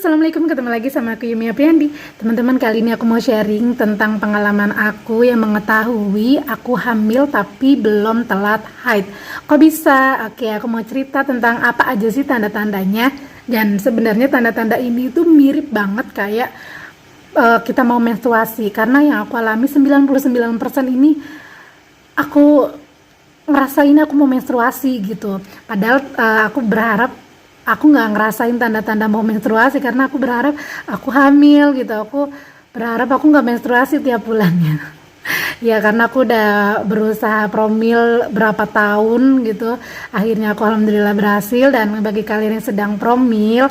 Assalamualaikum, ketemu lagi sama aku Yumi Apriandi. Teman-teman, kali ini aku mau sharing tentang pengalaman aku yang mengetahui aku hamil tapi belum telat haid. Kok bisa? Oke, aku mau cerita tentang apa aja sih tanda-tandanya. Dan sebenarnya tanda-tanda ini tuh mirip banget kayak kita mau menstruasi. Karena yang aku alami 99% ini aku ngerasain aku mau menstruasi gitu. Padahal aku berharap aku nggak ngerasain tanda-tanda mau menstruasi karena aku berharap aku hamil gitu. Aku berharap aku nggak menstruasi tiap bulannya. Ya karena aku udah berusaha promil berapa tahun gitu. Akhirnya aku alhamdulillah berhasil. Dan bagi kalian yang sedang promil,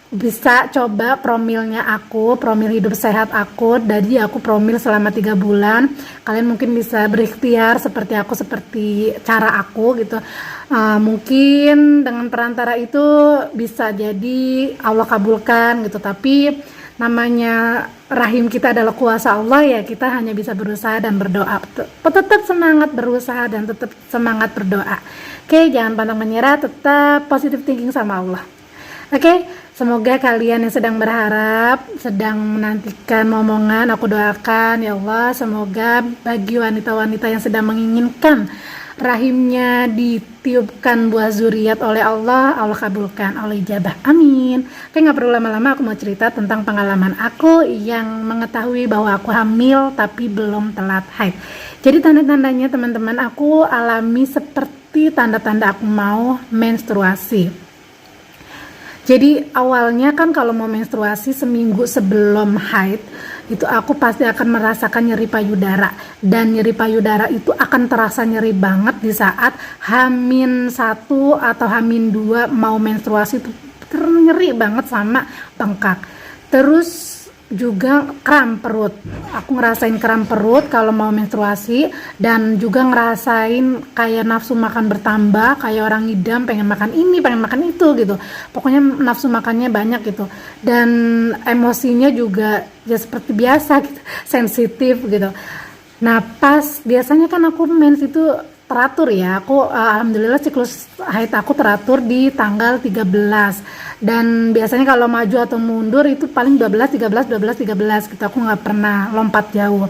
bisa coba promilnya aku, promil hidup sehat aku. Jadi aku promil selama 3 bulan. Kalian mungkin bisa berikhtiar seperti aku, seperti cara aku gitu. Mungkin dengan perantara itu bisa jadi Allah kabulkan gitu. Tapi namanya rahim kita adalah kuasa Allah, ya kita hanya bisa berusaha dan berdoa. Tetap semangat berusaha dan tetap semangat berdoa. Oke, jangan pantang menyerah, tetap positive thinking sama Allah. Oke, semoga kalian yang sedang berharap, sedang menantikan momongan, aku doakan ya Allah, semoga bagi wanita-wanita yang sedang menginginkan rahimnya ditiupkan buah zuriat oleh Allah, Allah kabulkan, Allah ijabah, amin. Oke, gak perlu lama-lama, aku mau cerita tentang pengalaman aku yang mengetahui bahwa aku hamil tapi belum telat haid. Jadi tanda-tandanya teman-teman, aku alami seperti tanda-tanda aku mau menstruasi. Jadi awalnya kan kalau mau menstruasi seminggu sebelum haid itu aku pasti akan merasakan nyeri payudara, dan nyeri payudara itu akan terasa nyeri banget di saat H-1 atau H-2 mau menstruasi, itu nyeri banget sama bengkak. Terus juga kram perut, aku ngerasain kram perut kalau mau menstruasi, dan juga ngerasain kayak nafsu makan bertambah, kayak orang ngidam, pengen makan ini, pengen makan itu gitu. Pokoknya nafsu makannya banyak gitu, dan emosinya juga ya seperti biasa gitu, sensitif gitu. Nah pas biasanya kan aku mens itu teratur ya, aku alhamdulillah siklus haid aku teratur di tanggal 13, dan biasanya kalau maju atau mundur itu paling 12, 13, 12, 13 gitu, aku nggak pernah lompat jauh.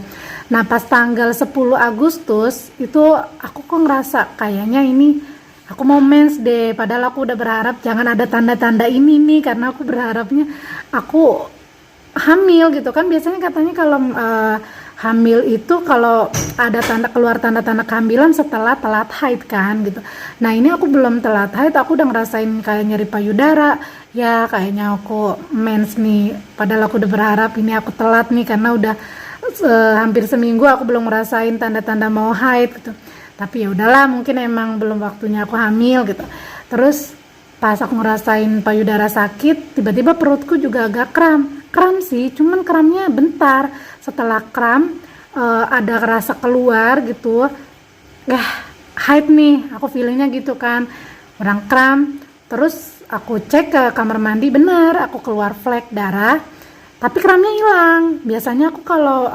Nah pas tanggal 10 Agustus itu aku kok ngerasa kayaknya ini aku mau mens deh, padahal aku udah berharap jangan ada tanda-tanda ini nih, karena aku berharapnya aku hamil gitu kan. Biasanya katanya kalau hamil itu kalau ada keluar tanda-tanda kehamilan setelah telat haid kan gitu. Nah ini aku belum telat haid, aku udah ngerasain kayak nyeri payudara, ya kayaknya aku mens nih, padahal aku udah berharap ini aku telat nih karena udah hampir seminggu aku belum ngerasain tanda-tanda mau haid gitu. Tapi ya udahlah, mungkin emang belum waktunya aku hamil gitu. Terus pas aku ngerasain payudara sakit, tiba-tiba perutku juga agak kram sih, cuman kramnya bentar. Setelah kram ada rasa keluar gitu, haid nih, aku feelingnya gitu kan, orang kram. Terus aku cek ke kamar mandi, bener aku keluar flek darah, tapi kramnya hilang. Biasanya aku kalau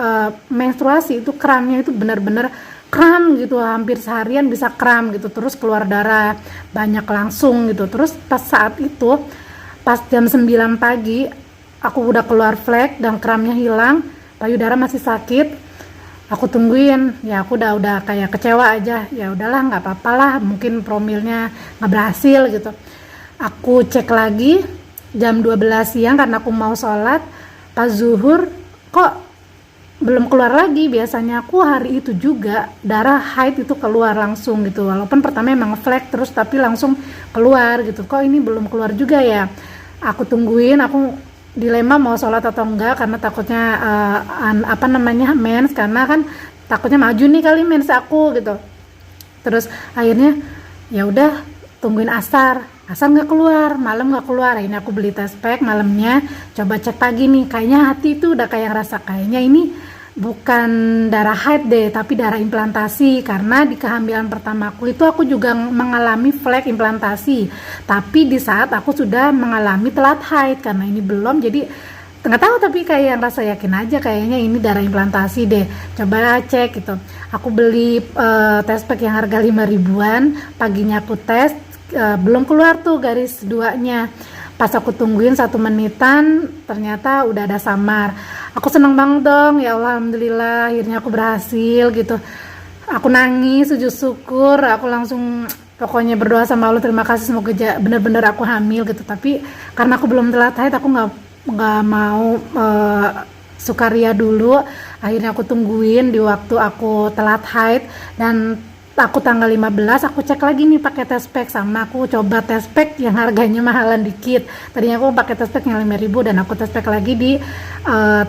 menstruasi itu kramnya itu bener-bener kram gitu, hampir seharian bisa kram gitu, terus keluar darah banyak langsung gitu. Terus pas saat itu, pas jam 9 pagi aku udah keluar flek dan kramnya hilang, payudara masih sakit. Aku tungguin, ya aku udah kayak kecewa aja, ya udahlah nggak apa-apa lah, mungkin promilnya nggak berhasil gitu. Aku cek lagi jam 12 siang karena aku mau sholat, pas zuhur kok belum keluar lagi. Biasanya aku hari itu juga darah haid itu keluar langsung gitu, walaupun pertama emang flek terus tapi langsung keluar gitu. Kok ini belum keluar juga ya? Aku tungguin, aku dilema mau sholat atau enggak karena takutnya mens, karena kan takutnya maju nih kali mens aku gitu. Terus akhirnya ya udah tungguin asar nggak keluar, malam nggak keluar. Akhirnya aku beli test pack malamnya, coba cek pagi nih, kayaknya hati itu udah kayak ngerasa kayaknya ini bukan darah haid deh, tapi darah implantasi, karena di kehamilan pertamaku itu aku juga mengalami flek implantasi, tapi di saat aku sudah mengalami telat haid. Karena ini belum, jadi nggak tahu, tapi kayak rasa yakin aja kayaknya ini darah implantasi deh, coba cek gitu. Aku beli test pack yang harga 5 ribuan, paginya aku tes, belum keluar tuh garis 2-nya. Pas aku tungguin 1 menitan, ternyata udah ada samar. Aku seneng banget dong, ya Allah, alhamdulillah akhirnya aku berhasil gitu. Aku nangis, sujud syukur, aku langsung pokoknya berdoa sama Allah, terima kasih semoga bener-bener aku hamil gitu. Tapi karena aku belum telat haid, aku nggak mau sukaria dulu. Akhirnya aku tungguin di waktu aku telat haid, dan aku tanggal 15 aku cek lagi nih pakai test pack, sama aku coba test pack yang harganya mahalan dikit. Tadinya aku pakai test pack yang 5.000, dan aku test pack lagi di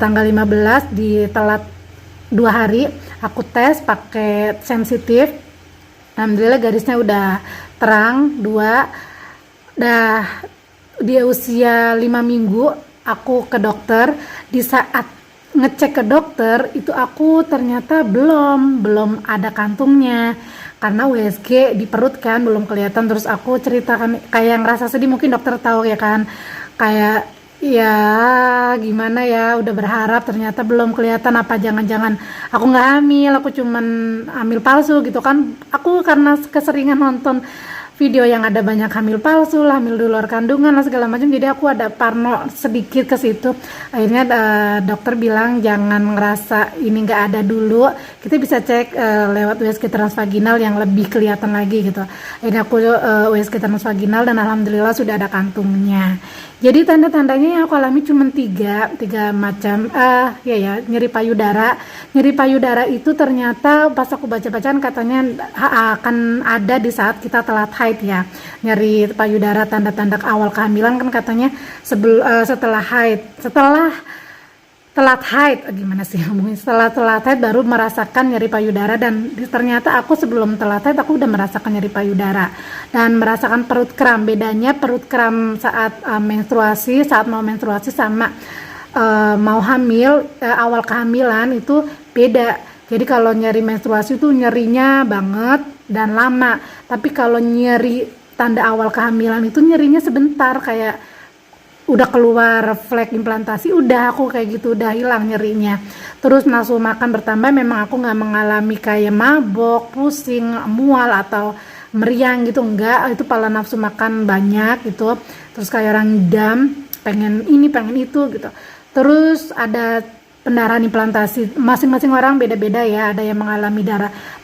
tanggal 15 di telat 2 hari. Aku tes pakai sensitif, alhamdulillah garisnya udah terang 2. Dah di usia 5 minggu aku ke dokter. Di saat ngecek ke dokter itu aku ternyata belum ada kantungnya, karena USG di perut kan belum kelihatan. Terus aku ceritakan kayak ngerasa sedih, mungkin dokter tahu ya kan, kayak ya gimana ya, udah berharap ternyata belum kelihatan. Apa jangan-jangan aku nggak hamil, aku cuman hamil palsu gitu kan. Aku karena keseringan nonton video yang ada banyak hamil palsu lah, hamil di luar kandungan lah segala macam, jadi aku ada parno sedikit ke situ. Akhirnya dokter bilang jangan ngerasa ini nggak ada dulu, kita bisa cek lewat USG transvaginal yang lebih kelihatan lagi gitu. Akhirnya aku USG transvaginal, dan alhamdulillah sudah ada kantungnya. Jadi tanda-tandanya yang aku alami cuma tiga macam. Ya nyeri payudara. Nyeri payudara itu ternyata pas aku baca-bacaan katanya akan ada di saat kita telat haid ya. Nyeri payudara tanda-tanda awal kehamilan kan katanya setelah haid. Setelah telat haid, gimana sih ngomongin, setelah telat haid baru merasakan nyeri payudara. Dan ternyata aku sebelum telat haid aku udah merasakan nyeri payudara dan merasakan perut kram. Bedanya perut kram saat menstruasi, saat mau menstruasi, sama mau hamil, awal kehamilan itu beda. Jadi kalau nyeri menstruasi itu nyerinya banget dan lama, tapi kalau nyeri tanda awal kehamilan itu nyerinya sebentar, kayak udah keluar flek implantasi, udah aku kayak gitu, udah hilang nyerinya. Terus nafsu makan bertambah. Memang aku nggak mengalami kayak mabok, pusing, mual atau meriang gitu, enggak. Itu pala nafsu makan banyak gitu. Terus kayak orang ngidam, pengen ini pengen itu gitu. Terus ada pendarahan implantasi, masing-masing orang beda-beda ya, ada yang mengalami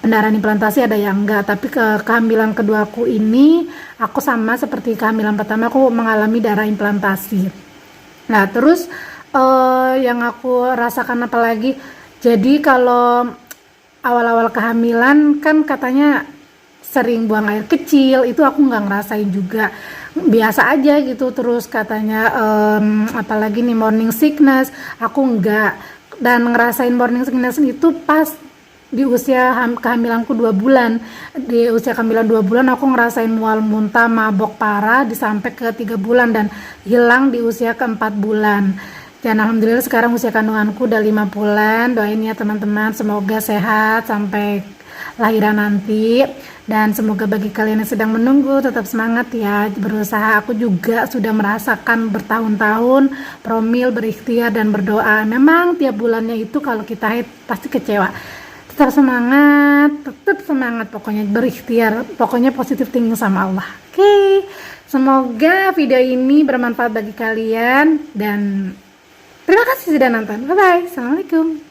pendarahan implantasi, ada yang enggak. Tapi kehamilan keduaku ini aku sama seperti kehamilan pertama, aku mengalami darah implantasi. Nah terus yang aku rasakan apa lagi, jadi kalau awal-awal kehamilan kan katanya sering buang air kecil, itu aku nggak ngerasain juga, biasa aja gitu. Terus katanya apalagi nih morning sickness, aku enggak. Dan ngerasain morning sickness itu pas di usia kehamilanku 2 bulan. Di usia kehamilan 2 bulan aku ngerasain mual, muntah, mabok parah sampai ke 3 bulan, dan hilang di usia ke 4 bulan. Dan alhamdulillah sekarang usia kandunganku udah 5 bulan. Doain ya teman-teman, semoga sehat sampai lahiran nanti. Dan semoga bagi kalian yang sedang menunggu tetap semangat ya, berusaha. Aku juga sudah merasakan bertahun-tahun promil, berikhtiar dan berdoa. Memang tiap bulannya itu kalau kita haid pasti kecewa. Tetap semangat, pokoknya berikhtiar, pokoknya positif thinking sama Allah. Oke, semoga video ini bermanfaat bagi kalian, dan terima kasih sudah nonton. Bye bye, assalamualaikum.